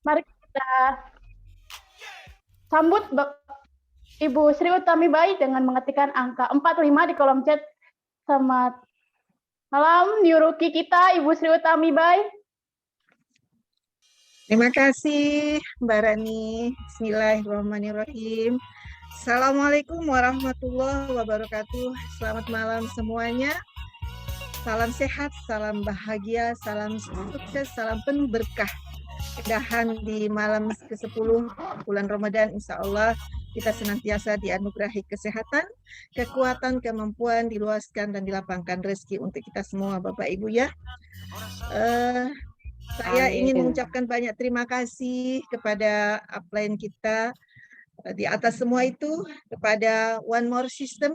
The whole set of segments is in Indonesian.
Mari kita sambut Ibu Sri Utami Bai dengan mengetikkan angka 45 di kolom chat. Selamat malam, new rookie kita, Ibu Sri Utami Bai. Terima kasih, Mbak Rani. Bismillahirrahmanirrahim. Assalamualaikum warahmatullahi wabarakatuh. Selamat malam semuanya. Salam sehat, salam bahagia, salam sukses, salam penuh berkah. Kedahan di malam ke-10 bulan Ramadan, insya Allah kita senantiasa dianugerahi kesehatan, kekuatan, kemampuan, diluaskan dan dilapangkan rezeki untuk kita semua, Bapak Ibu ya. Saya ingin mengucapkan banyak terima kasih kepada upline kita, di atas semua itu kepada One More System,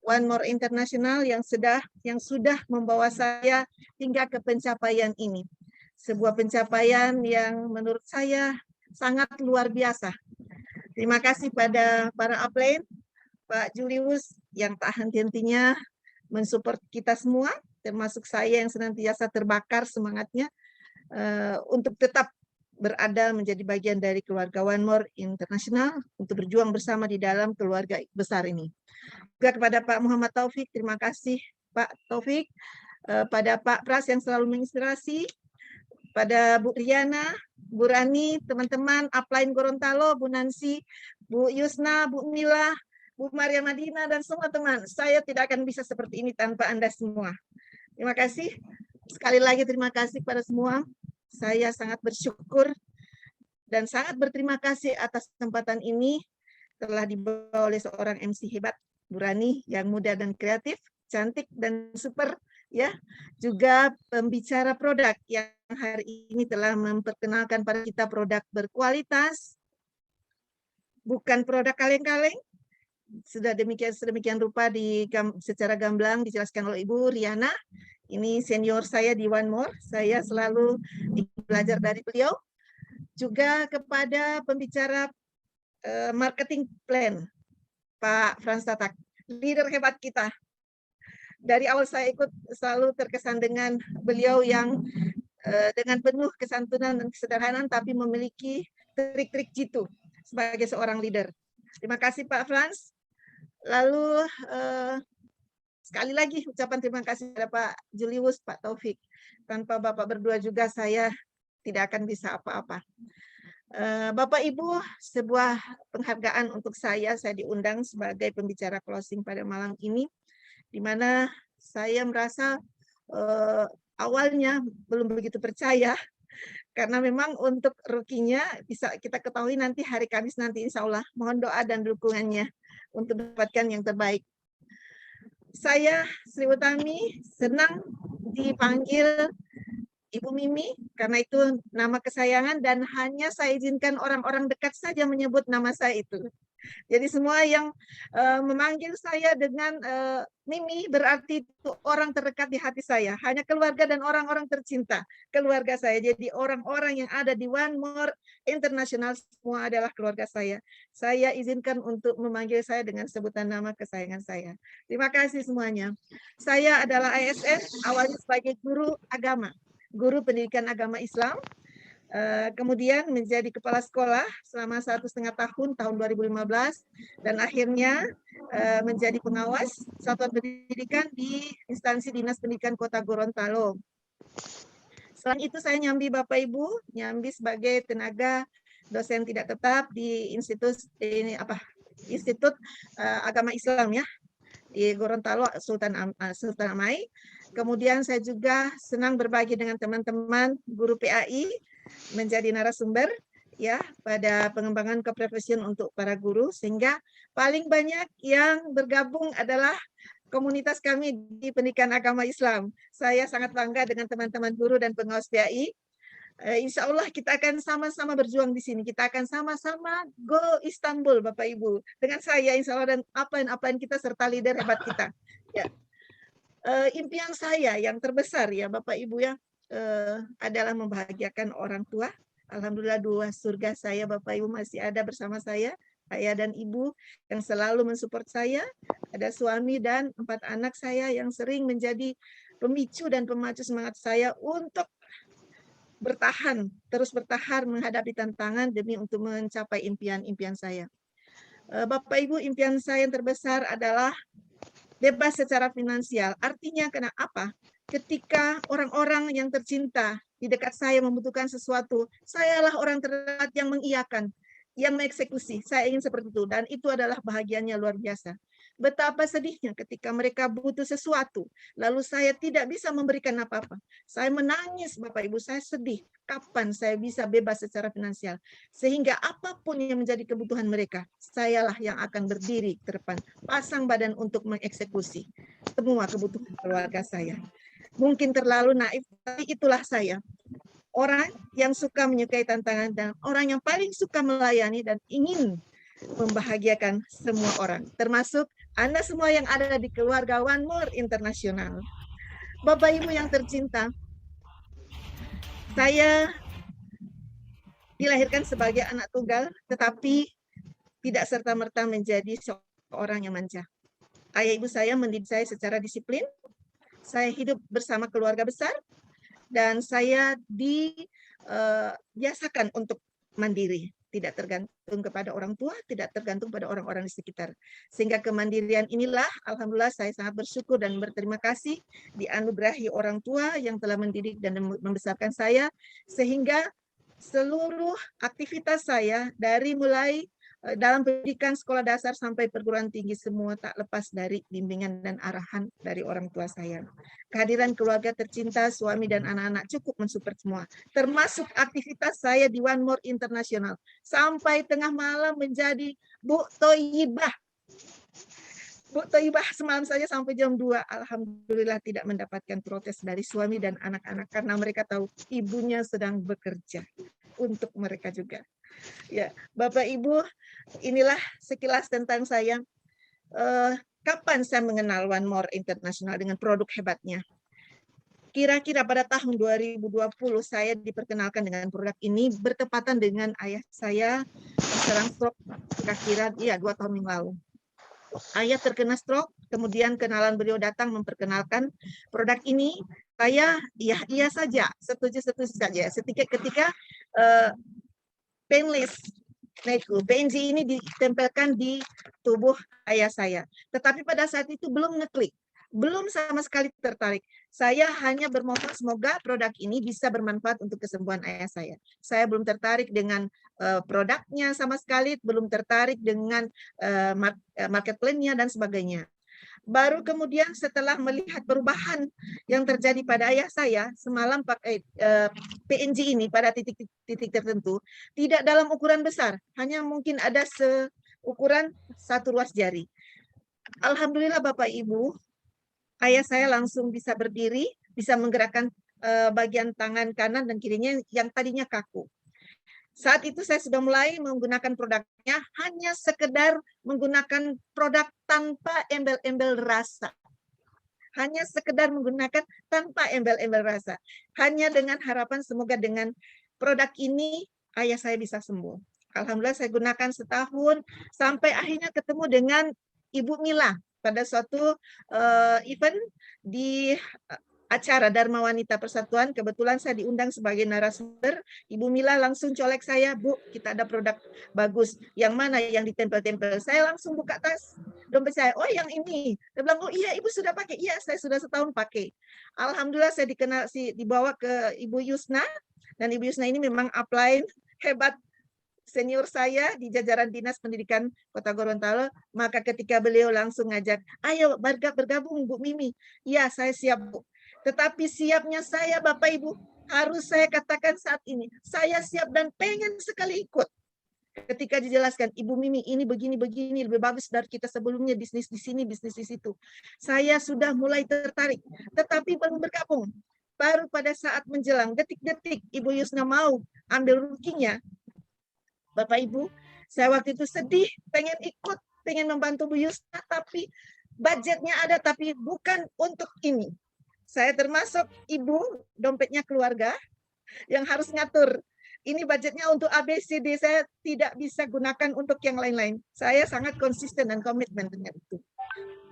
One More International yang sudah membawa saya hingga ke pencapaian ini. Sebuah pencapaian yang menurut saya sangat luar biasa. Terima kasih pada para upline, Pak Julius yang tak henti-hentinya mensupport kita semua, termasuk saya yang senantiasa terbakar semangatnya untuk tetap berada menjadi bagian dari keluarga One More International untuk berjuang bersama di dalam keluarga besar ini. Juga kepada Pak Muhammad Taufik, terima kasih Pak Taufik, pada Pak Pras yang selalu menginspirasi, pada Bu Riana, Bu Rani, teman-teman upline Gorontalo, Bu Nancy, Bu Yusna, Bu Mila, Bu Maria Madina, dan semua teman. Saya tidak akan bisa seperti ini tanpa Anda semua. Terima kasih. Sekali lagi terima kasih kepada semua. Saya sangat bersyukur dan sangat berterima kasih atas kesempatan ini telah dibawa oleh seorang MC hebat, Bu Rani, yang muda dan kreatif, cantik dan super, ya. Juga pembicara produk yang hari ini telah memperkenalkan pada kita produk berkualitas, bukan produk kaleng-kaleng. Sudah sedemikian rupa secara gamblang dijelaskan oleh Ibu Riana. Ini senior saya di One More, saya selalu belajar dari beliau. Juga kepada pembicara marketing plan, Pak Frans Tatak, leader hebat kita. Dari awal saya ikut selalu terkesan dengan beliau yang dengan penuh kesantunan dan kesederhanaan, tapi memiliki trik-trik jitu sebagai seorang leader. Terima kasih Pak Frans. Lalu sekali lagi ucapan terima kasih kepada Pak Julius, Pak Taufik. Tanpa Bapak berdua juga saya tidak akan bisa apa-apa. Bapak Ibu, sebuah penghargaan untuk saya diundang sebagai pembicara closing pada malam ini, di mana saya merasa awalnya belum begitu percaya, karena memang untuk rukinya bisa kita ketahui nanti hari Kamis nanti, insya Allah. Mohon doa dan dukungannya untuk mendapatkan yang terbaik. Saya Sri Utami senang dipanggil Ibu Mimi, karena itu nama kesayangan dan hanya saya izinkan orang-orang dekat saja menyebut nama saya itu. Jadi semua yang memanggil saya dengan Mimi berarti itu orang terdekat di hati saya. Hanya keluarga dan orang-orang tercinta keluarga saya. Jadi orang-orang yang ada di One More International semua adalah keluarga saya. Saya izinkan untuk memanggil saya dengan sebutan nama kesayangan saya. Terima kasih semuanya. Saya adalah ASN, awalnya sebagai guru agama, guru pendidikan agama Islam. Kemudian menjadi kepala sekolah selama 1,5 tahun 2015, dan akhirnya menjadi pengawas satuan pendidikan di instansi Dinas Pendidikan Kota Gorontalo. Selain itu saya nyambi Bapak Ibu, nyambi sebagai tenaga dosen tidak tetap di Institut Agama Islam ya di Gorontalo, Sultan Amai. Kemudian saya juga senang berbagi dengan teman-teman guru PAI, menjadi narasumber ya pada pengembangan keprofesian untuk para guru, sehingga paling banyak yang bergabung adalah komunitas kami di pendidikan agama Islam. Saya sangat bangga dengan teman-teman guru dan pengawas PAI. Insya Allah kita akan sama-sama berjuang di sini. Kita akan sama-sama go Istanbul, Bapak Ibu. Dengan saya, insya Allah, dan upline kita serta leader hebat kita. Ya. Impian saya yang terbesar ya, Bapak Ibu ya, adalah membahagiakan orang tua. Alhamdulillah 2 surga saya, Bapak Ibu, masih ada bersama saya, ayah dan ibu yang selalu mensupport saya. Ada suami dan 4 anak saya yang sering menjadi pemicu dan pemacu semangat saya untuk terus bertahan menghadapi tantangan demi untuk mencapai impian-impian saya. Bapak Ibu, impian saya yang terbesar adalah bebas secara finansial. Artinya kenapa? Ketika orang-orang yang tercinta di dekat saya membutuhkan sesuatu, sayalah orang terdekat yang mengiyakan, yang mengeksekusi. Saya ingin seperti itu, dan itu adalah bahagianya luar biasa. Betapa sedihnya ketika mereka butuh sesuatu, lalu saya tidak bisa memberikan apa-apa. Saya menangis, Bapak Ibu, saya sedih. Kapan saya bisa bebas secara finansial? Sehingga apapun yang menjadi kebutuhan mereka, sayalah yang akan berdiri ke depan, pasang badan untuk mengeksekusi semua kebutuhan keluarga saya. Mungkin terlalu naif, tapi itulah saya. Orang yang suka menyukai tantangan dan orang yang paling suka melayani dan ingin membahagiakan semua orang, termasuk Anda semua yang ada di keluarga One More International. Bapak Ibu yang tercinta, saya dilahirkan sebagai anak tunggal, tetapi tidak serta-merta menjadi seorang yang manja. Ayah ibu saya mendidik saya secara disiplin, saya hidup bersama keluarga besar, dan saya dibiasakan untuk mandiri, tidak tergantung kepada orang tua, tidak tergantung pada orang-orang di sekitar. Sehingga kemandirian inilah, alhamdulillah saya sangat bersyukur dan berterima kasih dianugerahi orang tua yang telah mendidik dan membesarkan saya, sehingga seluruh aktivitas saya dari mulai dalam pendidikan sekolah dasar sampai perguruan tinggi semua tak lepas dari bimbingan dan arahan dari orang tua saya. Kehadiran keluarga tercinta, suami dan anak-anak cukup mensupport semua. Termasuk aktivitas saya di One More International. Sampai tengah malam menjadi Bu Toyibah. Bu Toyibah semalam saja sampai jam 2. Alhamdulillah tidak mendapatkan protes dari suami dan anak-anak karena mereka tahu ibunya sedang bekerja untuk mereka juga. Ya, Bapak Ibu, inilah sekilas tentang saya. Kapan saya mengenal One More International dengan produk hebatnya? Kira-kira pada tahun 2020 saya diperkenalkan dengan produk ini bertepatan dengan ayah saya terserang stroke kira-kira 2 tahun yang lalu. Ayah terkena stroke, kemudian kenalan beliau datang memperkenalkan produk ini. Saya iya saja, setuju saja. Ketika painless PNG ini ditempelkan di tubuh ayah saya. Tetapi pada saat itu belum ngeklik, belum sama sekali tertarik. Saya hanya bermohon semoga produk ini bisa bermanfaat untuk kesembuhan ayah saya. Saya belum tertarik dengan produknya sama sekali, belum tertarik dengan market plan-nya dan sebagainya. Baru kemudian setelah melihat perubahan yang terjadi pada ayah saya, semalam pakai PNG ini pada titik-titik tertentu, tidak dalam ukuran besar, hanya mungkin ada seukuran 1 ruas jari. Alhamdulillah Bapak Ibu, ayah saya langsung bisa berdiri, bisa menggerakkan bagian tangan kanan dan kirinya yang tadinya kaku. Saat itu saya sudah mulai menggunakan produknya, hanya sekedar menggunakan produk tanpa embel-embel rasa. Hanya sekedar menggunakan tanpa embel-embel rasa. Hanya dengan harapan semoga dengan produk ini ayah saya bisa sembuh. Alhamdulillah saya gunakan setahun, sampai akhirnya ketemu dengan Ibu Mila pada suatu event di acara Dharma Wanita Persatuan. Kebetulan saya diundang sebagai narasumber. Ibu Mila langsung colek saya, Bu, kita ada produk bagus. Yang mana yang ditempel-tempel? Saya langsung buka tas dompet saya. Oh, yang ini. Dia bilang, oh iya, Ibu sudah pakai. Iya, saya sudah setahun pakai. Alhamdulillah saya dibawa ke Ibu Yusna. Dan Ibu Yusna ini memang upline hebat senior saya di jajaran Dinas Pendidikan Kota Gorontalo. Maka ketika beliau langsung ngajak, ayo bergabung Bu Mimi. Iya, saya siap, Bu. Tetapi siapnya saya, Bapak Ibu, harus saya katakan saat ini, saya siap dan pengen sekali ikut. Ketika dijelaskan, Ibu Mimi ini begini-begini, lebih bagus dari kita sebelumnya, bisnis di sini, bisnis di situ. Saya sudah mulai tertarik, tetapi belum bergabung. Baru pada saat menjelang detik-detik Ibu Yusna mau ambil rukinya, Bapak Ibu, saya waktu itu sedih, pengen ikut, pengen membantu Bu Yusna, tapi budgetnya ada, tapi bukan untuk ini. Saya termasuk ibu, dompetnya keluarga, yang harus ngatur. Ini budgetnya untuk ABCD, saya tidak bisa gunakan untuk yang lain-lain. Saya sangat konsisten dan komitmen dengan itu.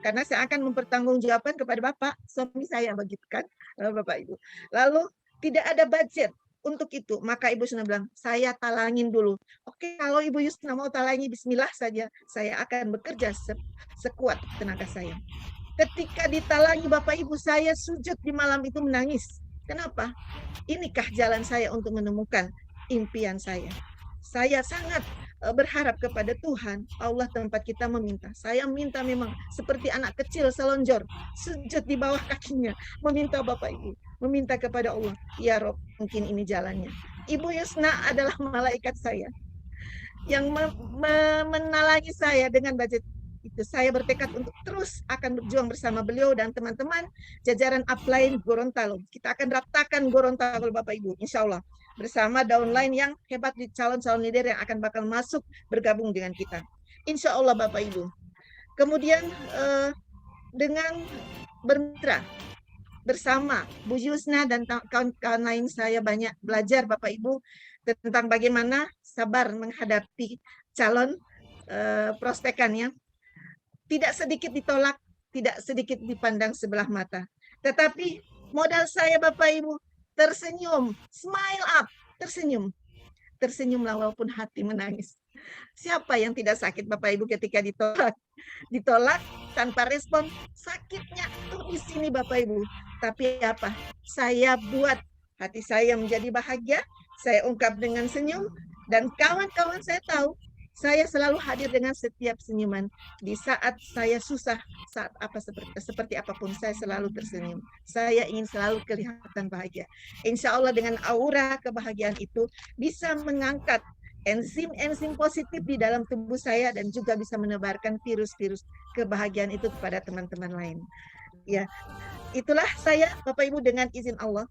Karena saya akan mempertanggungjawabkan kepada Bapak, suami saya begitu kan, Bapak Ibu. Lalu tidak ada budget. untuk itu, maka Ibu Yusna bilang, saya talangin dulu. Oke, kalau Ibu Yusna mau talangi, bismillah saja. Saya akan bekerja sekuat tenaga saya. Ketika ditalangi Bapak Ibu, saya sujud di malam itu menangis. Kenapa? Inikah jalan saya untuk menemukan impian saya. Saya sangat berharap kepada Tuhan, Allah tempat kita meminta. Saya minta memang seperti anak kecil selonjor, sujud di bawah kakinya, meminta Bapak Ibu, meminta kepada Allah, ya Rob, mungkin ini jalannya. Ibu Yusna adalah malaikat saya yang menalangi saya dengan budget itu. Saya bertekad untuk terus akan berjuang bersama beliau dan teman-teman jajaran upline Gorontalo. Kita akan raptakan Gorontalo Bapak Ibu, insya Allah, bersama downline yang hebat di calon-calon leader yang akan bakal masuk bergabung dengan kita. Insya Allah Bapak Ibu. Kemudian dengan bermitra bersama Bu Yusna dan kawan-kawan lain, saya banyak belajar Bapak Ibu tentang bagaimana sabar menghadapi calon prospekannya. Tidak sedikit ditolak, tidak sedikit dipandang sebelah mata. Tetapi modal saya Bapak Ibu, tersenyum, smile up, tersenyum. Tersenyumlah walaupun hati menangis. Siapa yang tidak sakit Bapak Ibu ketika ditolak? Ditolak tanpa respon, sakitnya tuh di sini Bapak Ibu. Tapi apa? Saya buat hati saya menjadi bahagia, saya ungkap dengan senyum, dan kawan-kawan saya tahu saya selalu hadir dengan setiap senyuman. Di saat saya susah, saat apa seperti apapun, saya selalu tersenyum. Saya ingin selalu kelihatan bahagia. Insya Allah dengan aura kebahagiaan itu bisa mengangkat enzim-enzim positif di dalam tubuh saya dan juga bisa menebarkan virus-virus kebahagiaan itu kepada teman-teman lain. Ya, itulah saya Bapak Ibu dengan izin Allah.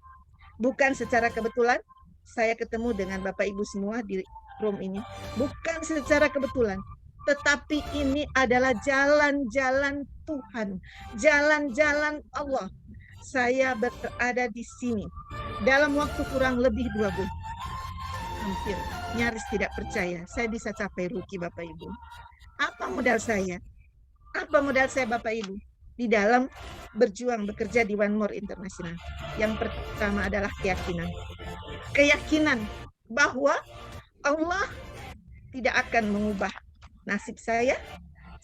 Bukan secara kebetulan saya ketemu dengan Bapak Ibu semua di room ini, bukan secara kebetulan, tetapi ini adalah jalan-jalan Tuhan, jalan-jalan Allah. Saya berada di sini dalam waktu kurang lebih 2 bulan, hampir nyaris tidak percaya saya bisa capai Ruki Bapak Ibu. Apa modal saya? Apa modal saya Bapak Ibu di dalam berjuang bekerja di One More International? Yang pertama adalah keyakinan bahwa Allah tidak akan mengubah nasib saya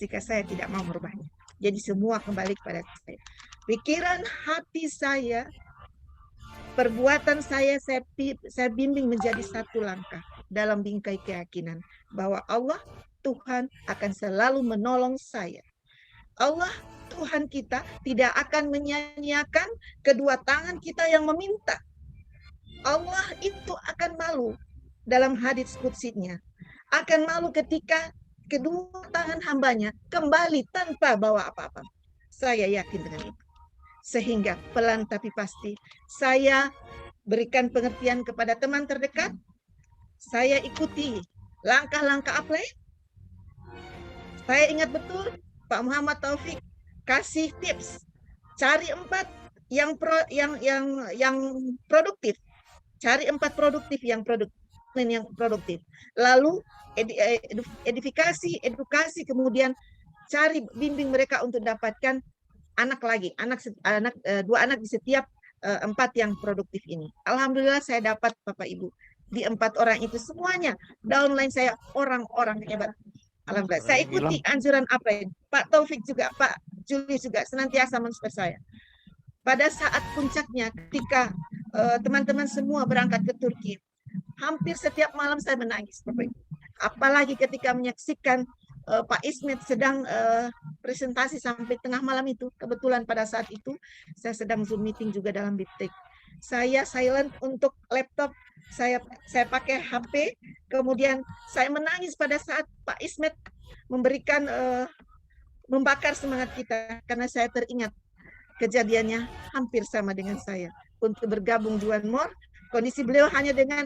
jika saya tidak mau merubahnya. Jadi semua kembali kepada saya. Pikiran hati saya, perbuatan saya bimbing menjadi satu langkah dalam bingkai keyakinan bahwa Allah, Tuhan akan selalu menolong saya. Allah, Tuhan kita tidak akan menyia-nyiakan kedua tangan kita yang meminta. Allah itu akan malu dalam hadits qudsinya, akan malu ketika kedua tangan hambanya kembali tanpa bawa apa-apa. Saya yakin dengan itu. Sehingga pelan tapi pasti saya berikan pengertian kepada teman terdekat. Saya ikuti langkah-langkah upline. Saya ingat betul Pak Muhammad Taufik kasih tips, cari 4 yang produktif. Cari 4 produktif yang produktif. Lalu edukasi, kemudian cari bimbing mereka untuk dapatkan anak lagi, 2 anak di setiap 4 yang produktif ini. Alhamdulillah saya dapat Bapak Ibu di 4 orang itu semuanya downline saya orang-orang hebat. Alhamdulillah saya ikuti anjuran upline. Pak Taufik juga, Pak Julius juga senantiasa mensupport saya. Pada saat puncaknya ketika teman-teman semua berangkat ke Turki, hampir setiap malam saya menangis, Bapak Ibu. Apalagi ketika menyaksikan Pak Ismet sedang presentasi sampai tengah malam itu. Kebetulan pada saat itu saya sedang Zoom meeting juga dalam Biptek. Saya silent untuk laptop, saya pakai HP, kemudian saya menangis pada saat Pak Ismet memberikan membakar semangat kita karena saya teringat kejadiannya hampir sama dengan saya untuk bergabung di One More. Kondisi beliau hanya dengan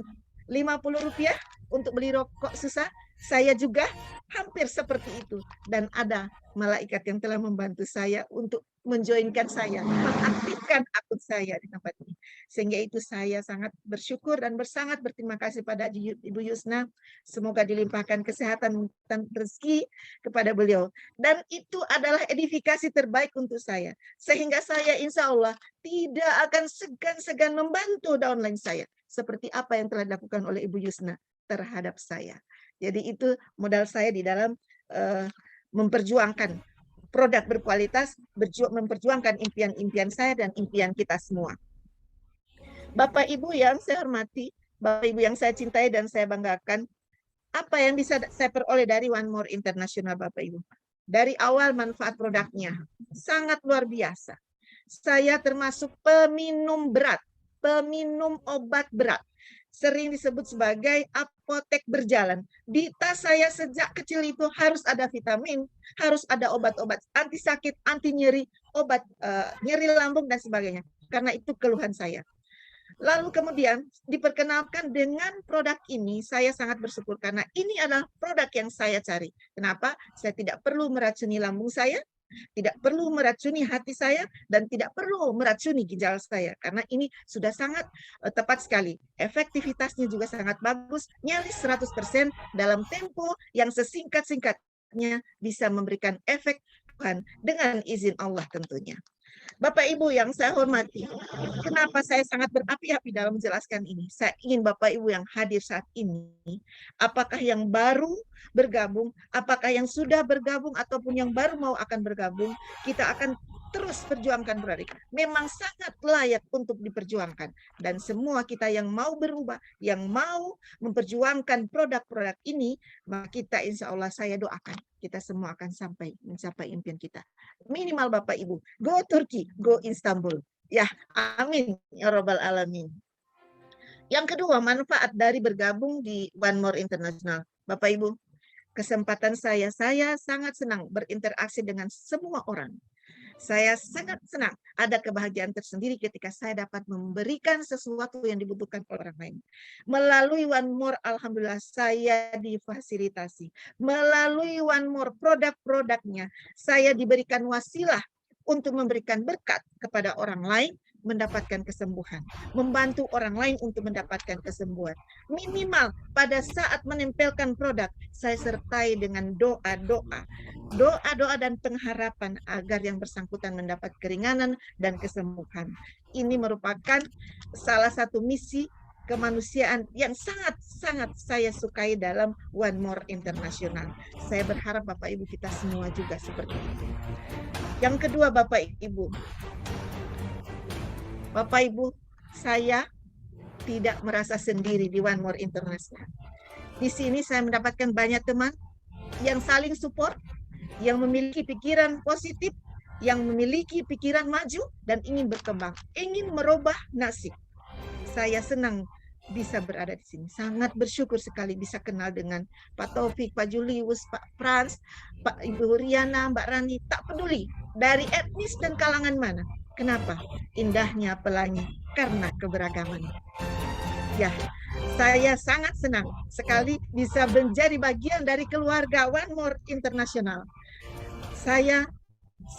Rp50 untuk beli rokok susah. Saya juga hampir seperti itu. Dan ada malaikat yang telah membantu saya untuk menjoinkan saya, mengaktifkan akun saya di tempat ini. Sehingga itu saya sangat bersyukur dan sangat berterima kasih pada Ibu Yusna. Semoga dilimpahkan kesehatan dan rezeki kepada beliau. Dan itu adalah edifikasi terbaik untuk saya. Sehingga saya insya Allah tidak akan segan-segan membantu downline saya. Seperti apa yang telah dilakukan oleh Ibu Yusna terhadap saya. Jadi itu modal saya di dalam memperjuangkan produk berkualitas, memperjuangkan impian-impian saya dan impian kita semua. Bapak Ibu yang saya hormati, Bapak Ibu yang saya cintai dan saya banggakan, apa yang bisa saya peroleh dari One More International, Bapak Ibu? Dari awal manfaat produknya sangat luar biasa. Saya termasuk peminum berat, peminum obat berat. Sering disebut sebagai apotek berjalan. Di tas saya sejak kecil itu harus ada vitamin, harus ada obat-obat anti sakit, anti nyeri, obat nyeri lambung dan sebagainya. Karena itu keluhan saya. Lalu kemudian diperkenalkan dengan produk ini, saya sangat bersyukur karena ini adalah produk yang saya cari. Kenapa? Saya tidak perlu meracuni lambung saya, tidak perlu meracuni hati saya, dan tidak perlu meracuni ginjal saya. Karena ini sudah sangat tepat sekali. Efektivitasnya juga sangat bagus, nyaris 100% dalam tempo yang sesingkat-singkatnya bisa memberikan efek Tuhan dengan izin Allah tentunya. Bapak Ibu yang saya hormati, kenapa saya sangat berapi-api dalam menjelaskan ini? Saya ingin Bapak Ibu yang hadir saat ini, apakah yang baru bergabung, apakah yang sudah bergabung, ataupun yang baru mau akan bergabung, kita akan terus perjuangkan produk. Memang sangat layak untuk diperjuangkan. Dan semua kita yang mau berubah, yang mau memperjuangkan produk-produk ini, maka kita insya Allah saya doakan, kita semua akan mencapai impian kita. Minimal Bapak Ibu, go Turki, go Istanbul. Ya, amin. Ya Rabbal Alamin. Yang kedua, manfaat dari bergabung di One More International. Bapak Ibu, kesempatan saya sangat senang berinteraksi dengan semua orang. Saya sangat senang, ada kebahagiaan tersendiri ketika saya dapat memberikan sesuatu yang dibutuhkan oleh orang lain. Melalui One More, alhamdulillah saya difasilitasi. Melalui One More, produk-produknya, saya diberikan wasilah untuk memberikan berkat kepada orang lain, mendapatkan kesembuhan. Membantu orang lain untuk mendapatkan kesembuhan. Minimal pada saat menempelkan produk, saya sertai dengan doa-doa. Doa-doa dan pengharapan agar yang bersangkutan mendapat keringanan dan kesembuhan. Ini merupakan salah satu misi kemanusiaan yang sangat-sangat saya sukai dalam One More International. Saya berharap Bapak Ibu kita semua juga seperti itu. Yang kedua Bapak Ibu, saya tidak merasa sendiri di One More International. Di sini saya mendapatkan banyak teman yang saling support, yang memiliki pikiran positif, yang memiliki pikiran maju, dan ingin berkembang, ingin merubah nasib. Saya senang bisa berada di sini. Sangat bersyukur sekali bisa kenal dengan Pak Taufik, Pak Julius, Pak Frans, Pak Ibu Riana, Mbak Rani, tak peduli dari etnis dan kalangan mana. Kenapa? Indahnya pelangi karena keberagaman. Ya, saya sangat senang sekali bisa menjadi bagian dari keluarga One More International. Saya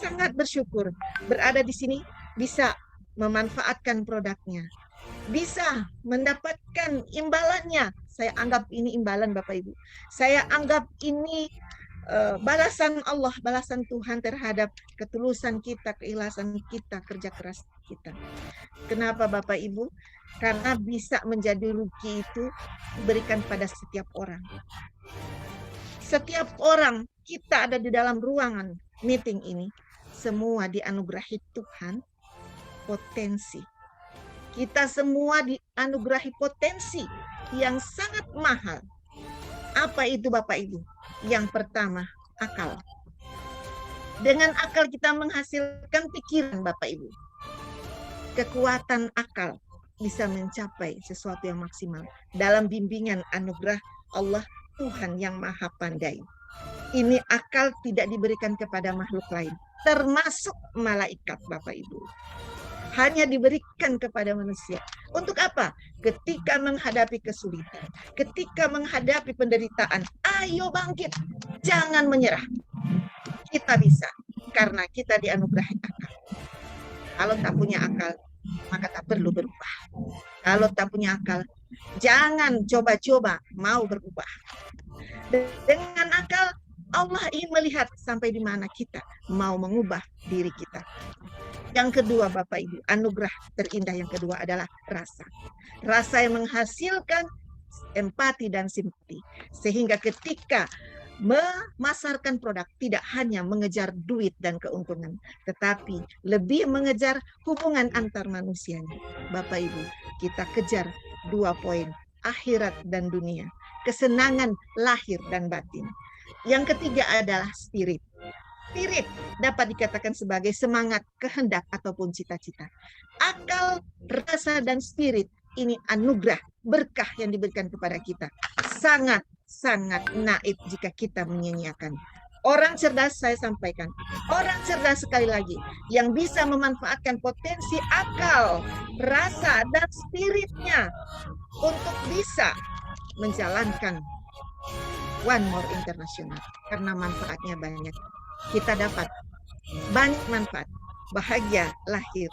sangat bersyukur berada di sini, bisa memanfaatkan produknya, bisa mendapatkan imbalannya. Saya anggap ini imbalan Bapak Ibu. Saya anggap ini balasan Allah, balasan Tuhan terhadap ketulusan kita, keikhlasan kita, kerja keras kita. Kenapa Bapak Ibu? Karena bisa menjadi rugi itu diberikan pada setiap orang. Setiap orang kita ada di dalam ruangan meeting ini, semua dianugerahi Tuhan potensi. Kita semua dianugerahi potensi yang sangat mahal. Apa itu Bapak Ibu? Yang pertama, akal. Dengan akal kita menghasilkan pikiran Bapak Ibu. Kekuatan akal bisa mencapai sesuatu yang maksimal dalam bimbingan anugerah Allah Tuhan yang Maha Pandai. Ini akal tidak diberikan kepada makhluk lain, termasuk malaikat Bapak Ibu. hanya diberikan kepada manusia. Untuk apa? Ketika menghadapi kesulitan, ketika menghadapi penderitaan, ayo bangkit, jangan menyerah. Kita bisa, karena kita dianugerahi akal. Kalau tak punya akal, maka tak perlu berubah. Kalau tak punya akal, jangan coba-coba mau berubah. Dengan akal, Allah ingin melihat sampai di mana kita mau mengubah diri kita. Yang kedua, Bapak Ibu, anugerah terindah yang kedua adalah rasa. Rasa yang menghasilkan empati dan simpati. Sehingga ketika memasarkan produk tidak hanya mengejar duit dan keuntungan, tetapi lebih mengejar hubungan antar manusianya. Bapak Ibu, kita kejar 2 poin, akhirat dan dunia, kesenangan lahir dan batin. Yang ketiga adalah spirit. Spirit dapat dikatakan sebagai semangat, kehendak, ataupun cita-cita. Akal, rasa, dan spirit ini anugerah, berkah yang diberikan kepada kita. Sangat naif jika kita menyia-nyiakan. Orang cerdas, saya sampaikan, orang cerdas sekali lagi yang bisa memanfaatkan potensi akal, rasa, dan spiritnya untuk bisa menjalankan One More International, karena manfaatnya banyak. Kita dapat banyak manfaat, bahagia lahir,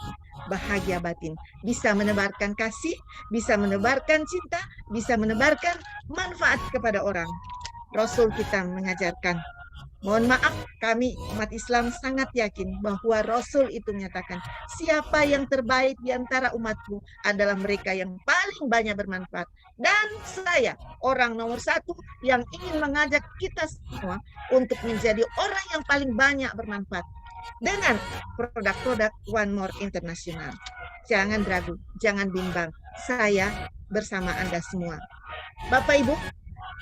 bahagia batin, bisa menebarkan kasih, bisa menebarkan cinta, bisa menebarkan manfaat kepada orang. Rasul kita mengajarkan, mohon maaf, kami umat Islam sangat yakin bahwa Rasul itu menyatakan, siapa yang terbaik di antara umatku adalah mereka yang paling banyak bermanfaat. Dan saya, orang nomor 1 yang ingin mengajak kita semua untuk menjadi orang yang paling banyak bermanfaat dengan produk-produk One More International. Jangan ragu, jangan bimbang. Saya bersama Anda semua. Bapak Ibu,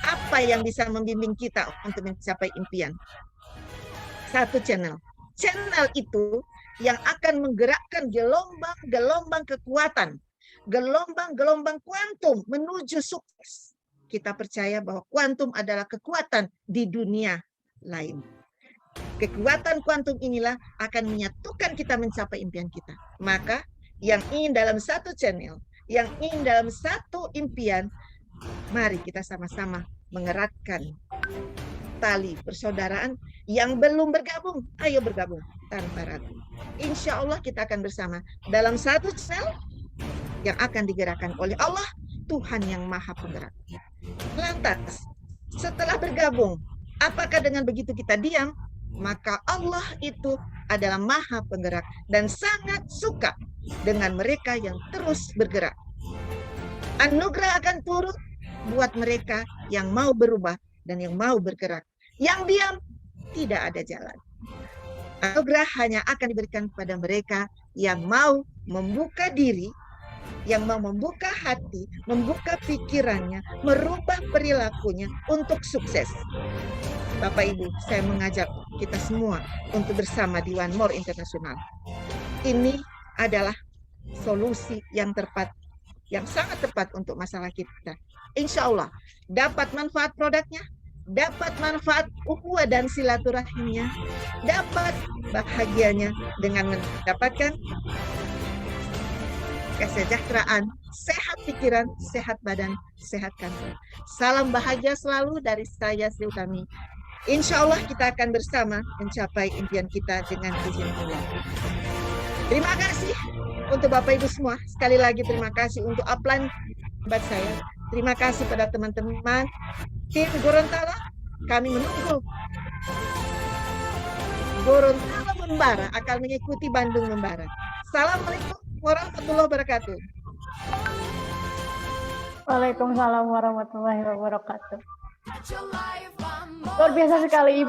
apa yang bisa membimbing kita untuk mencapai impian? 1 channel. Channel itu yang akan menggerakkan gelombang-gelombang kekuatan, gelombang-gelombang kuantum menuju sukses. Kita percaya bahwa kuantum adalah kekuatan di dunia lain. Kekuatan kuantum inilah akan menyatukan kita mencapai impian kita. Maka yang ingin dalam 1 channel, yang ingin dalam 1 impian, mari kita sama-sama mengeratkan tali persaudaraan. Yang belum bergabung, ayo bergabung tanpa ragu. Insya Allah kita akan bersama dalam 1 channel yang akan digerakkan oleh Allah, Tuhan yang Maha Penggerak. Lantas, setelah bergabung, apakah dengan begitu kita diam? Maka Allah itu adalah Maha Penggerak dan sangat suka dengan mereka yang terus bergerak. Anugerah akan turun buat mereka yang mau berubah dan yang mau bergerak. Yang diam, tidak ada jalan. Anugerah hanya akan diberikan kepada mereka yang mau membuka diri, yang mau membuka hati, membuka pikirannya, merubah perilakunya untuk sukses. Bapak Ibu, saya mengajak kita semua untuk bersama di One More International. Ini adalah solusi yang tepat, yang sangat tepat untuk masalah kita. Insya Allah dapat manfaat produknya, dapat manfaat ukhuwah dan silaturahimnya, dapat bahagianya dengan mendapatkan kesejahteraan, sehat pikiran, sehat badan, sehat kantor. Salam bahagia selalu dari saya, Sri Utami. Insya Allah kita akan bersama mencapai impian kita dengan izin Allah. Terima kasih untuk Bapak Ibu semua. Sekali lagi terima kasih untuk upline buat saya. Terima kasih pada teman-teman tim Gorontalo. Kami menunggu Gorontalo membara akan mengikuti Bandung membara. Assalamualaikum warahmatullahi wabarakatuh. Waalaikumsalam warahmatullahi wabarakatuh. Luar biasa sekali Ibu.